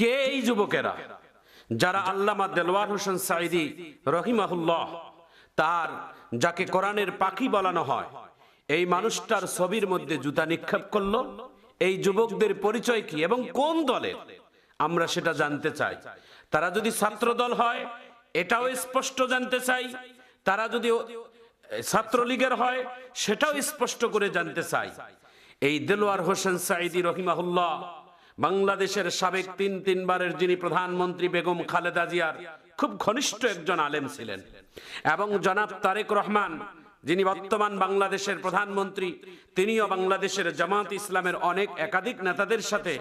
কে এই যুবকেরা যারা আল্লামা দেলওয়ার হোসেন সাঈদী রহিমাহুল্লাহ তার যাকে কোরআনের পাখি বলানো হয় এই মানুষটার ছবির মধ্যে জুতা নিক্ষেপ করলো? এই যুবকদের পরিচয় কি এবং কোন দলের, আমরা সেটা জানতে চাই। তারা যদি ছাত্র দল হয় এটাও স্পষ্ট জানতে চাই, তারা যদি ছাত্রলীগের হয় সেটাও স্পষ্ট করে জানতে চাই। এই দেলওয়ার হোসেন সাঈদী রহিমাহুল্লাহ বাংলাদেশের সাবেক তিনবারের যিনি প্রধানমন্ত্রী বেগম খালেদা জিয়ার খুব ঘনিষ্ঠ একজন আলেম ছিলেন, এবং জনাব তারেক রহমান যিনি বর্তমান বাংলাদেশের প্রধানমন্ত্রী তিনিও বাংলাদেশের জামাত ইসলামের অনেক একাধিক নেতাদের সাথে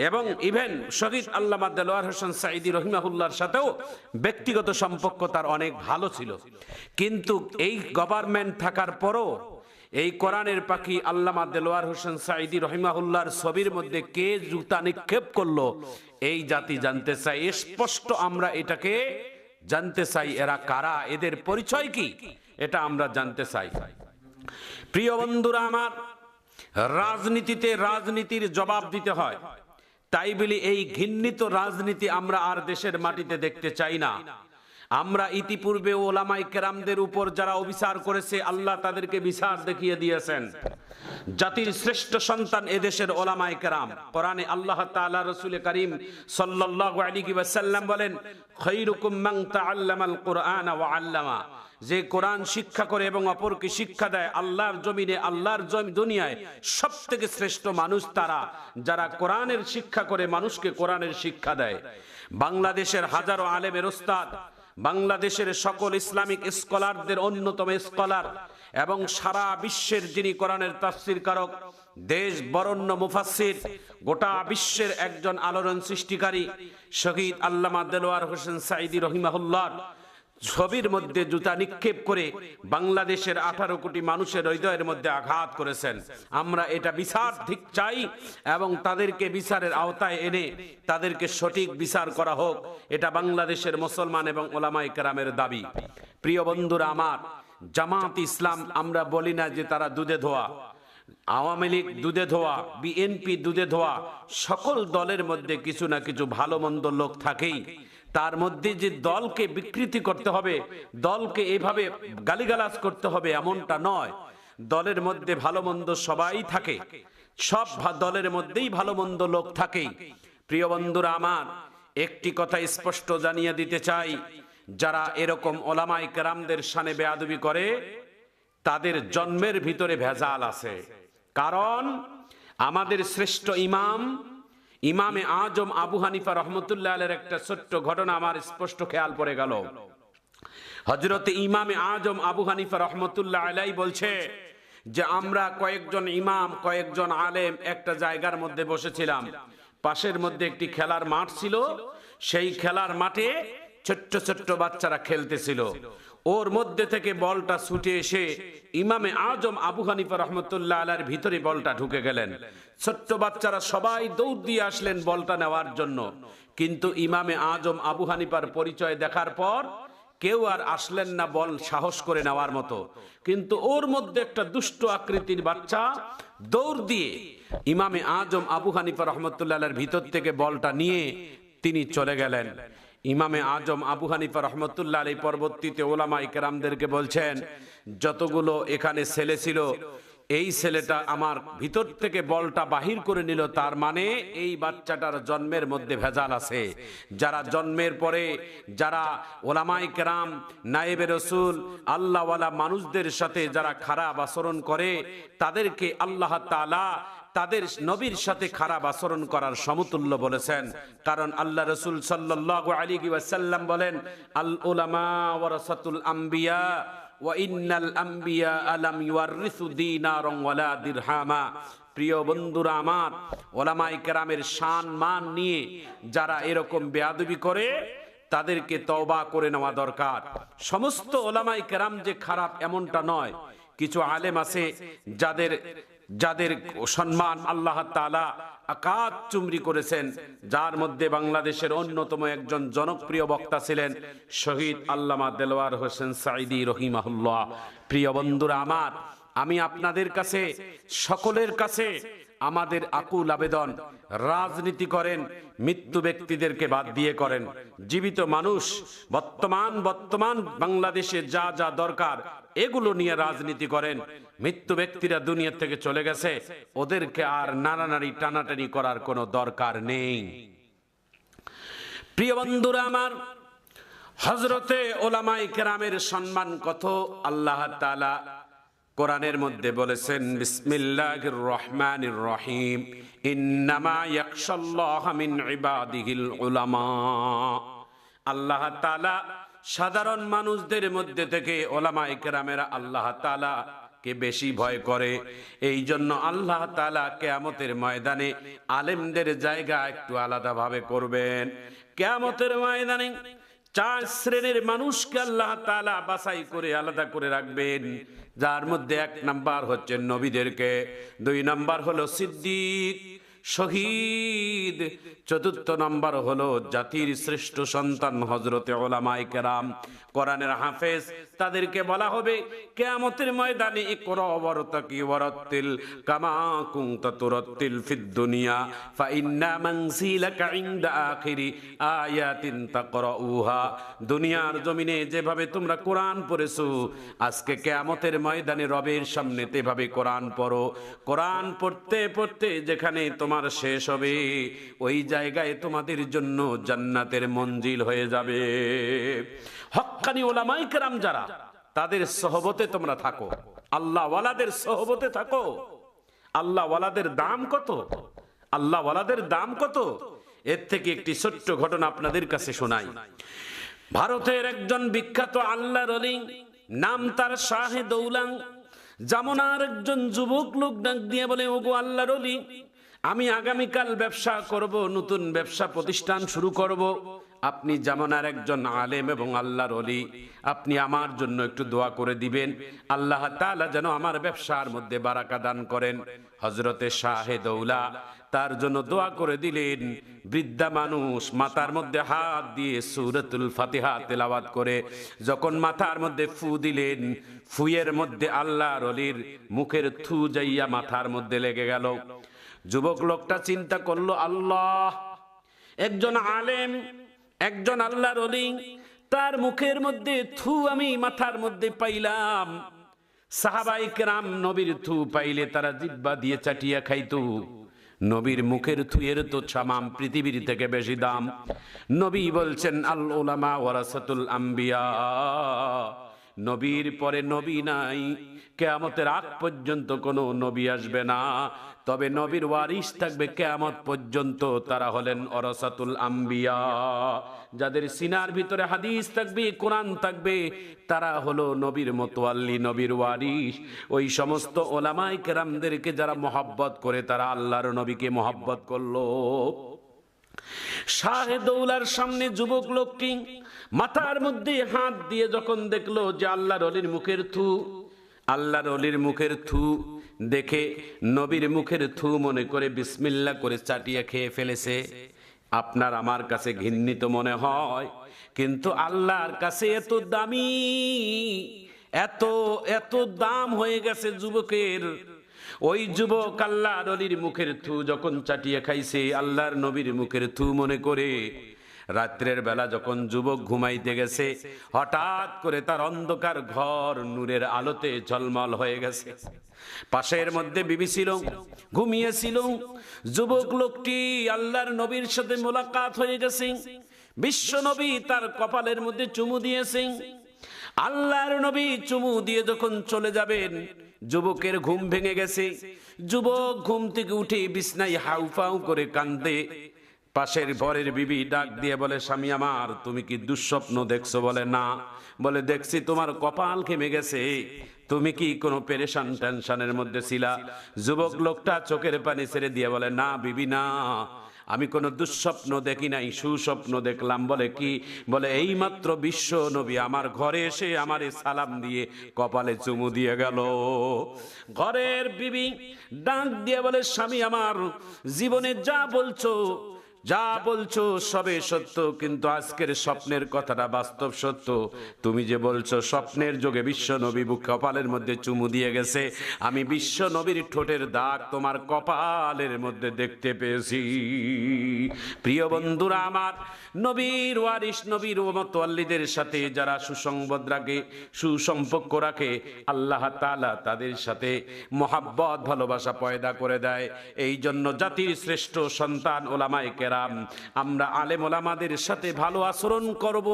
এবং ইভেন শহীদ আল্লামা দেলওয়ার হোসেন সাঈদী রহিমাহুল্লাহর সাথেও ব্যক্তিগত সম্পর্ক তার অনেক ভালো ছিল। কিন্তু এই গভর্নমেন্ট থাকার পরও এই কোরআনের পাখি আল্লামা দেলওয়ার হোসেন সাঈদী রহিমাহুল্লাহর ছবির মধ্যে কে জুতা নিক্ষেপ করলো এই জাতি জানতে চাই। স্পষ্ট আমরা এটাকে জানতে চাই, এরা কারা, এদের পরিচয় কি, এটা আমরা জানতে চাই। প্রিয় বন্ধুরা আমার, রাজনীতিতে রাজনীতির জবাব দিতে হয়, তাই বলি এই ঘৃণিত রাজনীতি আমরা আর দেশের মাটিতে দেখতে চাই না। আমরা ইতিপূর্বে ওলামায়ে কেরামদের উপর যারা অবিচার করেছে আল্লাহ তাদেরকে বিচার দেখিয়ে দিয়েছেন। জাতির শ্রেষ্ঠ সন্তান এদেশের ওলামায়ে কেরাম। কোরআনে আল্লাহ তাআলা রাসূল করিম সাল্লাল্লাহু আলাইহি ওয়াসাল্লাম বলেন, খায়রুকুম মান তাআল্লামাল কুরআন ওয়া আল্লামা, যে কোরআন শিক্ষা করে এবং অপরকে শিক্ষা দেয়, আল্লাহর জমিনে আল্লাহর দুনিয়ায় সবথেকে শ্রেষ্ঠ মানুষ তারা যারা কোরআনের শিক্ষা করে মানুষকে কোরআনের শিক্ষা দেয়। বাংলাদেশের হাজারো আলেমের ওস্তাদ, বাংলাদেশের সকল ইসলামিক স্কলারদের অন্যতম স্কলার এবং সারা বিশ্বের যিনি কোরআনের তাফসীর কারক, দেশ বরণ্য মুফাসসির, গোটা বিশ্বের একজন আলোড়ন সৃষ্টিকারী শহীদ আল্লামা দেলওয়ার হোসেন সাঈদী রহিমাহুল্লাহ ছবির মধ্যে জুতা নিক্ষেপ করে বাংলাদেশের 18 কোটি মানুষের হৃদয়ের মধ্যে আঘাত করেছেন। আমরা এটা বিচার ঠিক চাই এবং তাদেরকে বিচারের আওতায় এনে তাদেরকে সঠিক বিচার করা হোক, এটা বাংলাদেশের মুসলমান এবং ওলামায়ে কেরামের দাবি। প্রিয় বন্ধুরা আমার, জামাত ইসলাম আমরা বলি না যে তারা দুধে ধোয়া, আওয়ামী লীগ দুধে ধোয়া, বিএনপি দুধে ধোয়া, সকল দলের মধ্যে কিছু না কিছু ভালো মন্দ লোক থাকেই। তার মধ্যে যে দলকে বিকৃতি করতে হবে, দলকে এভাবে গালিগালাজ করতে হবে এমনটা নয়। দলের মধ্যে ভালো মন্দ সবাই থাকে, সব দলের মধ্যেই ভালো মন্দ লোক থাকেই। প্রিয় বন্ধুরা আমার, একটি কথা স্পষ্ট জানিয়ে দিতে চাই, যারা এরকম ওলামায়ে কেরামদের শানে বেয়াদবি করে তাদের জন্মের ভিতরে ভেজাল আছে। কারণ আমাদের শ্রেষ্ঠ ইমামে আজম আবু হানিফা রহমতুল্লাহ আলাইহির একটা ছোট্ট ঘটনা আমার স্পষ্ট খেয়াল পড়ে গেল। হযরতে ইমামে আজম আবু হানিফা রহমতুল্লাহ আলাইহি বলছে যে আমরা কয়েকজন ইমাম, কয়েকজন আলেম একটা জায়গার মধ্যে বসেছিলাম। পাশের মধ্যে একটি খেলার মাঠ ছিল, সেই খেলার মাঠে ছোট্ট ছোট্ট বাচ্চারা খেলতেছিল। ওর মধ্যে থেকে বলটা ছুটে এসে ইমামে আজম আবু হানিফা রহমতুল্লাহ আলাইহির ভিতরে বলটা ঢুকে গেলেন। ছোট্ট বাচ্চারা সবাই দৌড় দিয়ে আসলেন বলটা নেওয়ার জন্য, কিন্তু ইমামে আজম আবু হানিফার পরিচয় দেখার পর কেউ আর আসলেন না বল সাহস করে নেওয়ার মতো। কিন্তু ওর মধ্যে একটা দুষ্ট আকৃতির বাচ্চা দৌড় দিয়ে ইমামে আজম আবু হানিফা রহমতুল্লাহ আলাইহির ভিতর থেকে বলটা নিয়ে তিনি চলে গেলেন। ইমামে আজম আবু হানিফা রহমতুল্লাহ আলাইহি পরবর্তীতে ওলামায়ে কেরামদেরকে বলছেন, যতগুলো এখানে ছেলে ছিল এই ছেলেটা আমার ভিতর থেকে বলটা বাহির করে নিল, তার মানে এই বাচ্চাটার জন্মের মধ্যে ভেজাল আছে। যারা জন্মের পরে যারা ওলামায়ে কেরাম, নায়েবে রাসূল, আল্লাহওয়ালা মানুষদের সাথে যারা খারাপ আচরণ করে তাদেরকে আল্লাহ তাআলা তাদের নবীর সাথে খারাপ আচরণ করার সমতুল্য বলেছেন। কারণ আল্লাহ রাসূল সাল্লাল্লাহু আলাইহি ওয়াসাল্লাম বলেন, আল উলামা ওয়ারাসাতুল আম্বিয়া ওয়া ইন্নাল আম্বিয়া আলাম ইউয়ারিসু দিনারান ওয়ালা দিরহামা। প্রিয় বন্ধুরা আমার, ওলামায়ে কেরামের শান মান নিয়ে যারা এরকম বেয়াদবি করে তাদেরকে তওবা করে নেওয়া দরকার। সমস্ত ওলামায়ে কেরাম যে খারাপ এমনটা নয়, কিছু আলেম আছে যাদের সম্মান আল্লাহ তাআলা আকাশ চুমরি করেছেন, যার মধ্যে বাংলাদেশের অন্যতম একজন জনপ্রিয় বক্তা ছিলেন শহীদ আল্লামা দেলওয়ার হোসেন সাঈদী রহিমাহুল্লাহ। প্রিয় বন্ধুরা আমার, আমি আপনাদের কাছে সকলের কাছে আমাদের আকুল আবেদন, রাজনীতি করেন মৃত্যু ব্যক্তিদেরকে বাদ দিয়ে করেন। জীবিত মানুষ বর্তমান বাংলাদেশে যা যা দরকার এগুলো নিয়ে রাজনীতি করেন। মৃত্যু ব্যক্তিরা দুনিয়া থেকে চলে গেছে, ওদেরকে আর নাড়ানাড়ি টানাটানি করার কোনো দরকার নেই। প্রিয় বন্ধুরা আমার, হযরতে উলামায়ে কেরামের সম্মান কত আল্লাহ তাআলা কোরআনের মধ্যে বলেছেন, বিসমিল্লাহির রহমানির রহিম, ইন্নামা ইয়াখশাল্লাহা মিন ইবাদিহিল উলামা। আল্লাহ তাআলা সাধারণ মানুষদের মধ্যে থেকে উলামায়ে কেরামেরা আল্লাহ তাআলা কে বেশি ভয় করে। এই জন্য আল্লাহ তাআলা কিয়ামতের ময়দানে আলেমদের জায়গা একটু আলাদা ভাবে করবেন। কিয়ামতের ময়দানে 4 শ্রেণীর মানুষকে আল্লাহ তাআলা বাছাই করে আলাদা করে রাখবেন, যার মধ্যে 1 নাম্বার হচ্ছে নবীদেরকে, 2 নাম্বার হলো সিদ্দিক শহীদ, 4র্থ নাম্বার হলো জাতির শ্রেষ্ঠ সন্তান হযরতে উলামায়ে কেরাম, কোরআনের হাফেজ। তাদেরকে বলা হবে কিয়ামতের ময়দানে ইকরা ওয়ারতাকি ওয়ারাত্তিল কামা কুনতা তুরাত্তিল ফিদ দুনিয়া ফা ইন্না মানজিলাকা ইনদা আখিরি আয়াতিন তাকরাউহা। দুনিয়ার জমিনে যেভাবে তোমরা কোরআন পড়েছো, আজকে কিয়ামতের ময়দানে রবের সামনে তেভাবে কোরআন পড়ো। কোরআন পড়তে পড়তে যেখানে তোমার শেষ হবে, ওই জায়গায় তোমাদের জন্য জান্নাতের মঞ্জিল হয়ে যাবে। হক্কানি উলামায়ে কেরাম যারা, তাদের সোহবতে তোমরা থাকো, আল্লাহ ওয়ালাদের সোহবতে থাকো। আল্লাহ ওয়ালাদের দাম কত, আল্লাহ ওয়ালাদের দাম কত। এর থেকে একটি ছোট্ট ঘটনা আপনাদের কাছে শোনাই। ভারতের একজন বিখ্যাত আল্লাহর ওলি, নাম তার শাহে দৌলা। জামনার একজন যুবক লোক ডাক দিয়ে বলে, ওগো আল্লাহর ওলি, আমি আগামীকাল ব্যবসা করব, নতুন ব্যবসা প্রতিষ্ঠান শুরু করব। আপনি জামানার একজন আলেম এবং আল্লাহর ওলি, আপনি আমার জন্য একটু দোয়া করে দিবেন, আল্লাহ তাআলা যেন আমার ব্যবসার মধ্যে বারাকা দান করেন। হযরতে শাহে দৌলা তার জন্য দোয়া করে দিলেন। বৃদ্ধা মানুষ মাথার মধ্যে হাত দিয়ে সূরাতুল ফাতিহা তেলাওয়াত করে যখন মাথার মধ্যে ফু দিলেন, ফুয়ের মধ্যে আল্লাহর ওলির মুখের থু যাইয়া মাথার মধ্যে লেগে গেল। যুবক লোকটা চিন্তা করলো, আল্লাহ, একজন আলেম, একজন আল্লাহর ওলি, তার মুখের মধ্যে থু আমি মাথার মধ্যে পাইলাম। সাহাবায়ে কেরাম নবীর থু পাইলে তারা জিহ্বা দিয়ে চাটিয়া খাইতো, নবীর মুখের থুয়ের তো তামাম পৃথিবীর থেকে বেশি দাম। নবী বলছেন, আল উলামা ওয়ারাসাতুল আম্বিয়া, নবীর পরে নবী নাই, কিয়ামতের আগ পর্যন্ত কোনো নবী আসবে না, তবে নবীর ওয়ারিস থাকবে কিয়ামত পর্যন্ত। তারা হলেন ওয়ারাসাতুল আম্বিয়া, যাদের সিনার ভিতরে হাদিস থাকবে, কোরআন থাকবে, তারা হলো নবীর মোতওয়াল্লি, নবীর ওয়ারিস। ওই সমস্ত উলামায়ে কেরামদেরকে যারা মহব্বত করে, তারা আল্লাহর নবীকে মহব্বত করলো। শাহে দৌলার সামনে যুবক লোকটি মাথার মধ্যে হাত দিয়ে যখন দেখলো যে আল্লাহর ওলির মুখের থু, আল্লাহর ওলির মুখের থু দেখে নবীর মুখের থু মনে করে বিসমিল্লাহ করে চাটিয়ে খেয়ে ফেলেছে। আপনার আমার কাছে ঘৃণিত মনে হয়, কিন্তু আল্লাহর কাছে এত দামি, এত এত দাম হয়ে গেছে যুবকের। ওই যুবক আল্লাহর ওলির মুখের থু যখন চাটিয়ে খাইছে, আল্লাহর নবীর মুখের থু মনে করে, রাত্রের বেলা যখন যুবক ঘুমাইতে গেছে, হঠাৎ করে তার অন্ধকার ঘর নূরের আলোতে ঝলমল হয়ে গেছে। পাশের মধ্যে বিবি ছিল, ঘুমিয়েছিল। যুবক লোকটি আল্লাহর নবীর সাথে মোলাকাত হয়ে গেছে। বিশ্ব নবী তার কপালের মধ্যে চুমু দিয়েছেন। আল্লাহর নবী চুমু দিয়ে যখন চলে যাবেন, যুবকের ঘুম ভেঙে গেছে। যুবক ঘুম থেকে উঠে বিছনায় হাউফাউ করে কান্দে। পাশের ঘরের বিবি ডাক দিয়ে বলে, স্বামী আমার, তুমি কি দুঃস্বপ্ন দেখছো? বলে, না। বলে, দেখছি তোমার কপাল ঘেমে গেছে, তুমি কি কোনো পেরেশান টেনশনের মধ্যে ছিলা? যুবক লোকটা চোখের পানি ছেড়ে দিয়ে বলে, না বিবি, না, আমি কোনো দুঃস্বপ্ন দেখি নাই, সুস্বপ্ন দেখলাম। বলে, কি? বলে, এইমাত্র বিশ্ব নবী আমার ঘরে এসে আমারে সালাম দিয়ে কপালে চুমু দিয়ে গেল। ঘরের বিবি ডাক দিয়ে বলে, স্বামী আমার, জীবনে যা বলছো যা বলছো সবে সত্য, কিন্তু আজকের স্বপ্নের কথাটা বাস্তব সত্য। তুমি যে বলছো স্বপ্নের যোগে বিশ্ব নবী বুক কপালের মধ্যে চুমু দিয়ে গেছে, আমি বিশ্ব নবীর ঠোঁটের দাগ তোমার কপালের মধ্যে দেখতে পেয়েছি। প্রিয় বন্ধুরা আমার, নবীর ওয়ারিস, নবীর মুতাওয়াল্লিদের সাথে যারা সুসংবাদ রাখে, সুসম্পর্ক রাখে, আল্লাহ তাআলা তাদের সাথে মহাব্বত, ভালোবাসা পয়দা করে দেয়। এই জন্য জাতির শ্রেষ্ঠ সন্তান ওলামায়ে কেরাম, আমরা আলেম ওলামাদের সাথে ভালো আচরণ করব,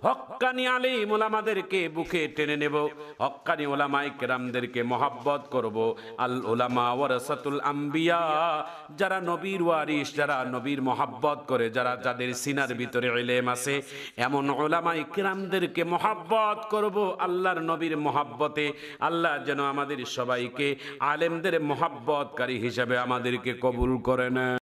হক্কানি আলেম ওলামাদেরকে বুকে টেনে নেব, হক্কানি ওলামায়ে কেরামদেরকে মহাব্বত করব। আল উলামা ওয়ারাসাতুল আম্বিয়া, যারা নবীর ওয়ারিস, যারা নবীর মহাব্বত করে, যাদের সিনার ভিতরে ইলম আছে, এমন উলামায়ে কেরামদেরকে মহাব্বত করব। আল্লাহর নবীর মহাব্বতে আল্লাহ যেন আমাদের সবাইকে আলেমদের মহাব্বতকারী হিসাবে আমাদেরকে কবুল করে নেন।